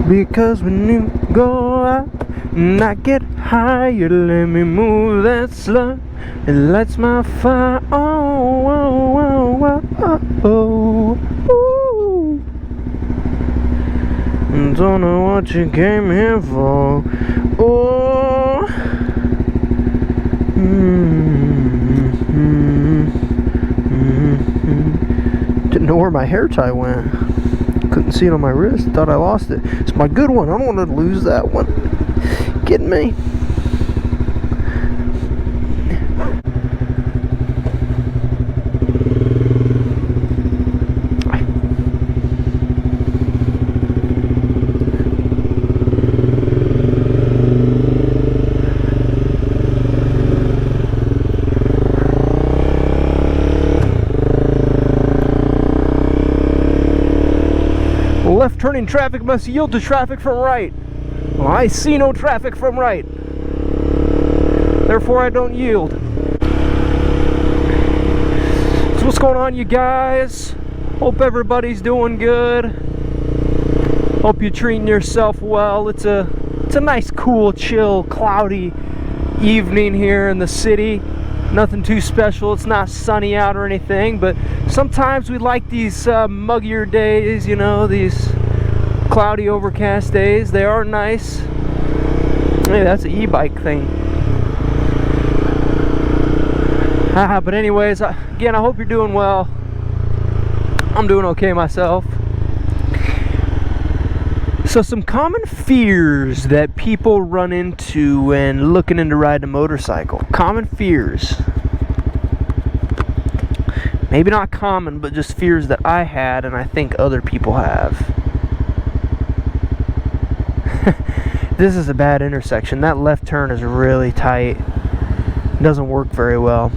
Because when you go out and I get higher, let me move that slut. It lights my fire. Oh, oh, oh, oh, oh, oh. Don't know what you came here for. Oh. Didn't know where my hair tie went. Couldn't see it on my wrist. Thought I lost it. It's my good one. I don't want to lose that one. Kidding me? Left turning traffic must yield to traffic from right. Well, I see no traffic from right. Therefore, I don't yield. So what's going on, you guys? Hope everybody's doing good. Hope you're treating yourself well. It's a nice, cool, chill, cloudy evening here in the city. Nothing too special. It's not sunny out or anything, but sometimes we like these muggier days, you know, these cloudy, overcast days. They are nice. Hey, that's an e-bike thing. But anyways, again, I hope you're doing well. I'm doing okay myself. So some common fears that people run into when looking into riding a motorcycle. Common fears. Maybe not common, but just fears that I had and I think other people have. This is a bad intersection. That left turn is really tight. It doesn't work very well.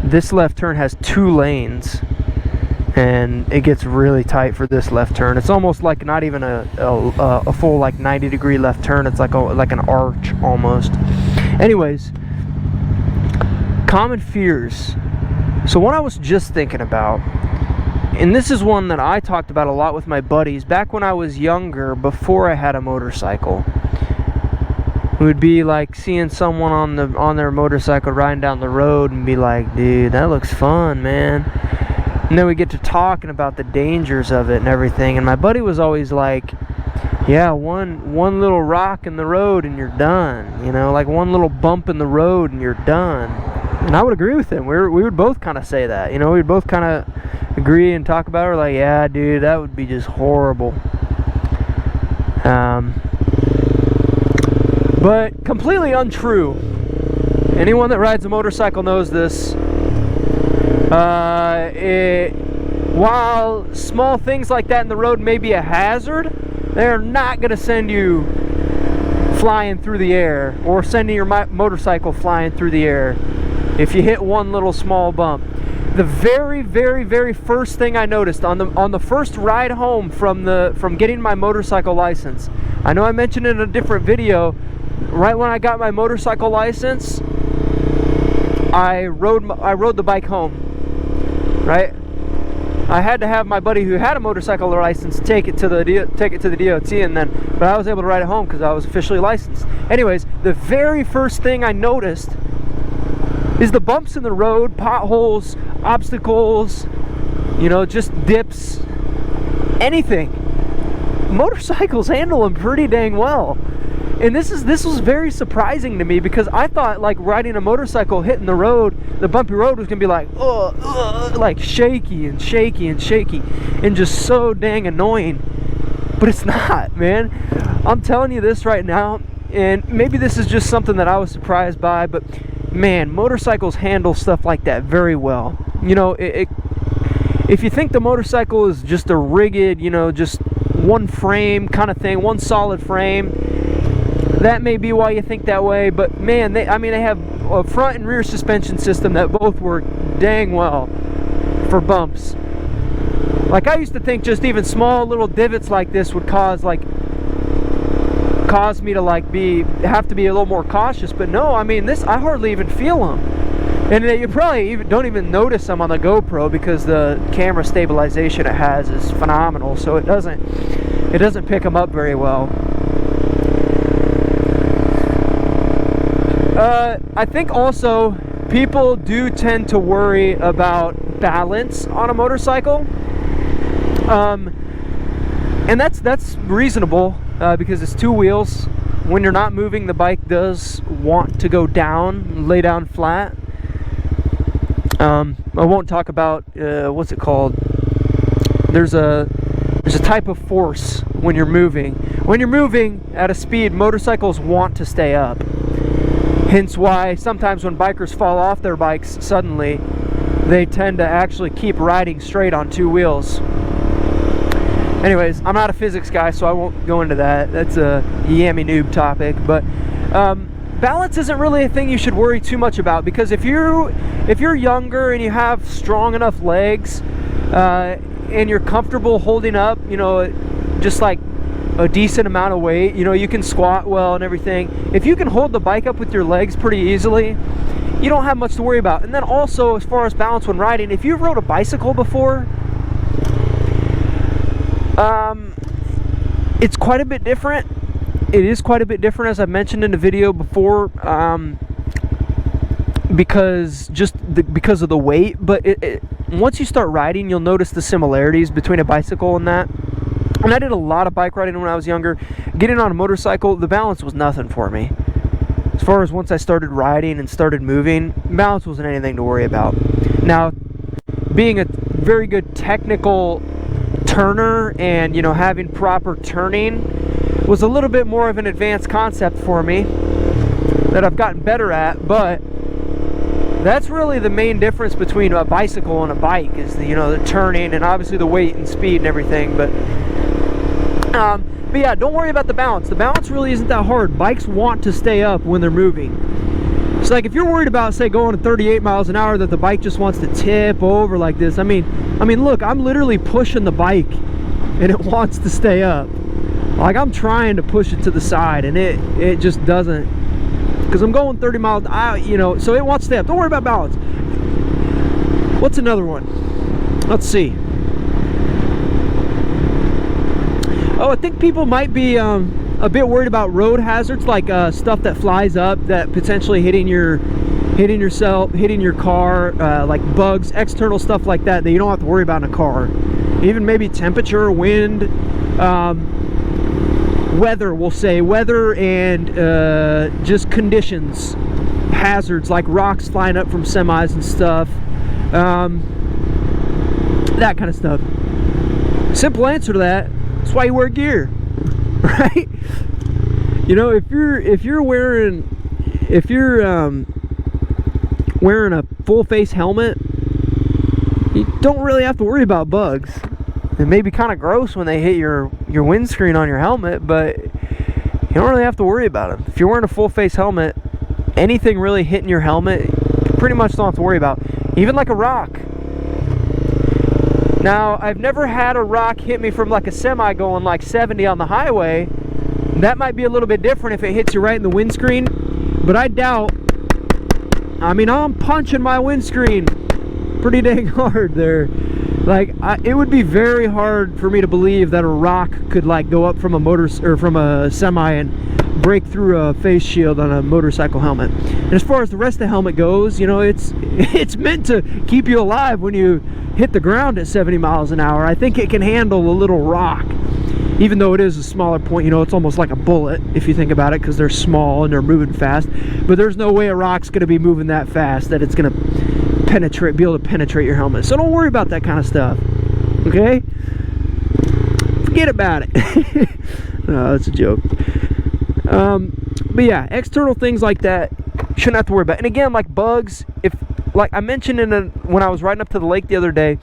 This left turn has 2 lanes. And it gets really tight for this left turn. It's almost like not even a full like 90-degree left turn. It's like an arch almost. Anyways, common fears. So what I was just thinking about, and this is one that I talked about a lot with my buddies back when I was younger, before I had a motorcycle. It would be like seeing someone on their motorcycle riding down the road and be like, dude, that looks fun, man. And then we get to talking about the dangers of it and everything. And my buddy was always like, yeah, one little rock in the road and you're done. You know, like one little bump in the road and you're done. And I would agree with him. We would both kind of say that. You know, we'd both kind of agree and talk about it. We're like, yeah, dude, that would be just horrible. But completely untrue. Anyone that rides a motorcycle knows this. While small things like that in the road may be a hazard, they're not going to send you flying through the air or sending your motorcycle flying through the air if you hit one little small bump. The very, very, very first thing I noticed on the first ride home from getting my motorcycle license, I know I mentioned it in a different video, right when I got my motorcycle license, I rode the bike home. Right? I had to have my buddy who had a motorcycle license take it to the DOT, but I was able to ride it home because I was officially licensed. Anyways, the very first thing I noticed is the bumps in the road, potholes, obstacles, you know, just dips, anything. Motorcycles handle them pretty dang well. And this was very surprising to me because I thought like riding a motorcycle hitting the road, the bumpy road was gonna be like, like shaky and shaky and shaky and just so dang annoying. But it's not, man. I'm telling you this right now, and maybe this is just something that I was surprised by, but man, motorcycles handle stuff like that very well. You know, if you think the motorcycle is just a rigged, you know, just one frame kind of thing, one solid frame, that may be why you think that way, but man, they have a front and rear suspension system that both work dang well for bumps. Like I used to think just even small little divots like this would cause me to like have to be a little more cautious, but no, I mean this, I hardly even feel them. And you probably don't even notice them on the GoPro because the camera stabilization it has is phenomenal, so it doesn't pick them up very well. I think also people do tend to worry about balance on a motorcycle, and that's reasonable because it's two wheels. When you're not moving, the bike does want to go down, lay down flat. I won't talk about what's it called. There's a type of force when you're moving. When you're moving at a speed, motorcycles want to stay up. Hence why sometimes when bikers fall off their bikes suddenly, they tend to actually keep riding straight on two wheels. Anyways, I'm not a physics guy, so I won't go into that. That's a yammy noob topic. But balance isn't really a thing you should worry too much about, because if you're younger and you have strong enough legs and you're comfortable holding up, you know, just like a decent amount of weight, you know, you can squat well and everything. If you can hold the bike up with your legs pretty easily, you don't have much to worry about. And then also, as far as balance when riding, if you've rode a bicycle before, it's quite a bit different. It is quite a bit different, as I mentioned in the video before, because of the weight. But once you start riding, you'll notice the similarities between a bicycle and that. And I did a lot of bike riding when I was younger. Getting on a motorcycle, the balance was nothing for me. As far as once I started riding and started moving, balance wasn't anything to worry about. Now, being a very good technical turner and, you know, having proper turning was a little bit more of an advanced concept for me that I've gotten better at. But that's really the main difference between a bicycle and a bike, is the, you know, the turning and obviously the weight and speed and everything. But yeah, don't worry about the balance. The balance really isn't that hard. Bikes want to stay up when they're moving. It's like if you're worried about, say, going at 38 miles an hour, that the bike just wants to tip over like this. I mean, look, I'm literally pushing the bike and it wants to stay up. Like, I'm trying to push it to the side and it just doesn't, because I'm going 30 miles, you know, so it wants to stay up. Don't worry about balance. What's another one? Let's see. Oh, I think people might be a bit worried about road hazards, like stuff that flies up that potentially hitting yourself, hitting your car, like bugs, external stuff like that you don't have to worry about in a car. Even maybe temperature, wind, weather, we'll say, weather and just conditions, hazards like rocks flying up from semis and stuff, that kind of stuff. Simple answer to that. That's why you wear gear, right? You know, if you're wearing a full face helmet, you don't really have to worry about bugs. It may be kind of gross when they hit your windscreen on your helmet, but you don't really have to worry about them. If you're wearing a full face helmet, anything really hitting your helmet, you pretty much don't have to worry about. Even like a rock. Now, I've never had a rock hit me from like a semi going like 70 on the highway. That might be a little bit different if it hits you right in the windscreen, but I doubt. I mean, I'm punching my windscreen pretty dang hard there. Like, it would be very hard for me to believe that a rock could like go up from a semi and break through a face shield on a motorcycle helmet. And as far as the rest of the helmet goes, you know, it's meant to keep you alive when you hit the ground at 70 miles an hour. I think it can handle a little rock, even though it is a smaller point. You know, it's almost like a bullet if you think about it, because they're small and they're moving fast. But there's no way a rock's going to be moving that fast that it's going to be able to penetrate your helmet. So don't worry about that kind of stuff, okay? Forget about it. No, that's a joke. But yeah, external things like that shouldn't have to worry about. And again, like bugs, if, like I mentioned when I was riding up to the lake the other day,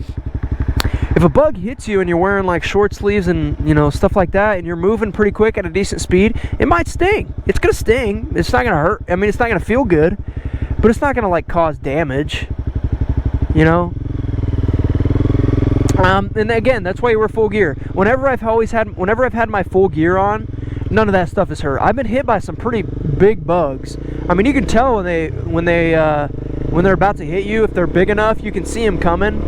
if a bug hits you and you're wearing like short sleeves and, you know, stuff like that, and you're moving pretty quick at a decent speed, it might sting. It's gonna sting. It's not gonna hurt. I mean, it's not gonna feel good, but it's not gonna like cause damage, you know. And again, that's why you wear full gear. Whenever I've had my full gear on, none of that stuff is hurt. I've been hit by some pretty big bugs. I mean, you can tell when when they're about to hit you, if they're big enough, you can see them coming.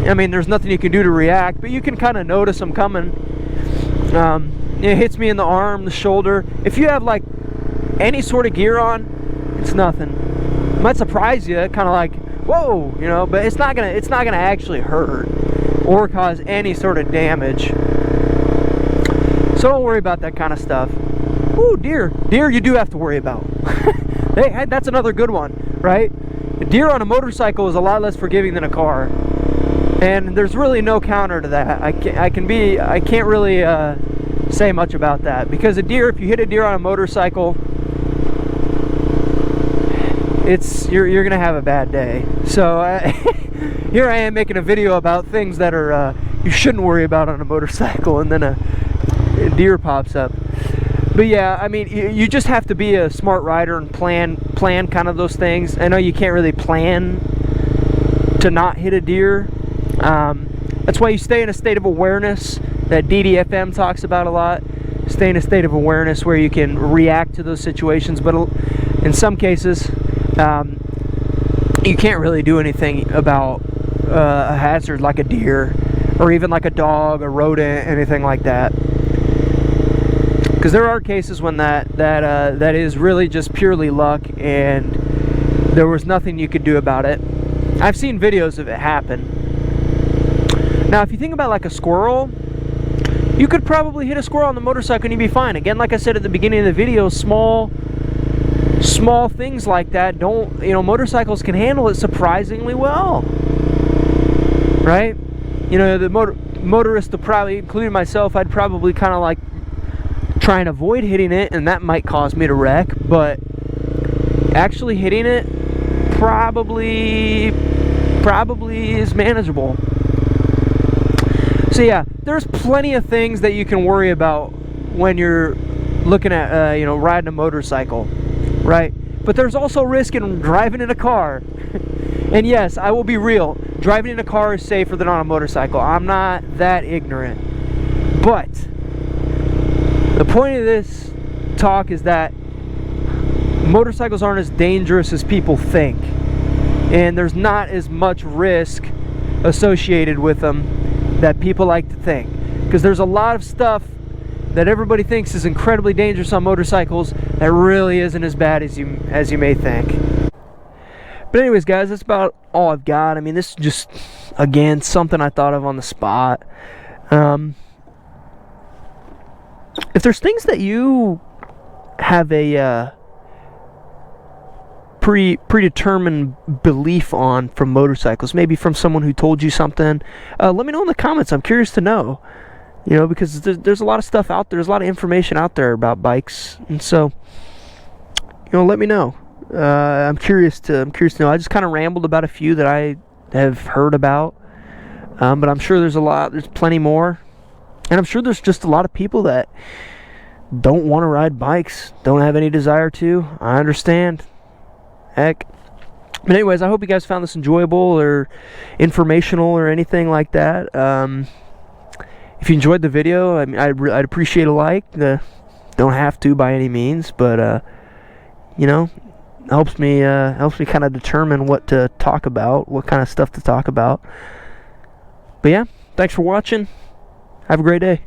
I mean, there's nothing you can do to react, but you can kind of notice them coming. It hits me in the arm, the shoulder. If you have like any sort of gear on, it's nothing. It might surprise you, kind of like, whoa, you know, but it's not gonna actually hurt or cause any sort of damage. So don't worry about that kind of stuff. Ooh, deer you do have to worry about. Hey, that's another good one, right? A deer on a motorcycle is a lot less forgiving than a car, and there's really no counter to that. I can't really say much about that, because a deer, if you hit a deer on a motorcycle, you're gonna have a bad day. So here I am making a video about things that are you shouldn't worry about on a motorcycle, and then a deer pops up. But yeah, I mean, you just have to be a smart rider and plan kind of those things. I know you can't really plan to not hit a deer. That's why you stay in a state of awareness that DDFM talks about a lot. Stay in a state of awareness where you can react to those situations. But in some cases, you can't really do anything about a hazard like a deer, or even like a dog, a rodent, anything like that. Because there are cases when that is really just purely luck, and there was nothing you could do about it. I've seen videos of it happen. Now, if you think about like a squirrel, you could probably hit a squirrel on the motorcycle and you'd be fine. Again, like I said at the beginning of the video, small things like that motorcycles can handle it surprisingly well, right? You know, the motorist will probably, including myself, I'd probably kind of like try and avoid hitting it, and that might cause me to wreck, but actually hitting it probably is manageable. So yeah, there's plenty of things that you can worry about when you're looking at riding a motorcycle, right? But there's also risk in driving in a car. And yes, I will be real, driving in a car is safer than on a motorcycle. I'm not that ignorant. But the point of this talk is that motorcycles aren't as dangerous as people think, and there's not as much risk associated with them that people like to think, because there's a lot of stuff that everybody thinks is incredibly dangerous on motorcycles that really isn't as bad as you may think. But anyways, guys, that's about all I've got. I mean, this is just, again, something I thought of on the spot. If there's things that you have a predetermined belief on from motorcycles, maybe from someone who told you something, let me know in the comments. I'm curious to know, because there's a lot of stuff out there. There's a lot of information out there about bikes, and so let me know. I'm curious to know. I just kind of rambled about a few that I have heard about, but I'm sure there's plenty more. And I'm sure there's just a lot of people that don't want to ride bikes, don't have any desire to. I understand. Heck. But anyways, I hope you guys found this enjoyable or informational or anything like that. If you enjoyed the video, I mean, I'd appreciate a like. Don't have to by any means, but helps me kind of determine what to talk about, what kind of stuff to talk about. But yeah, thanks for watching. Have a great day.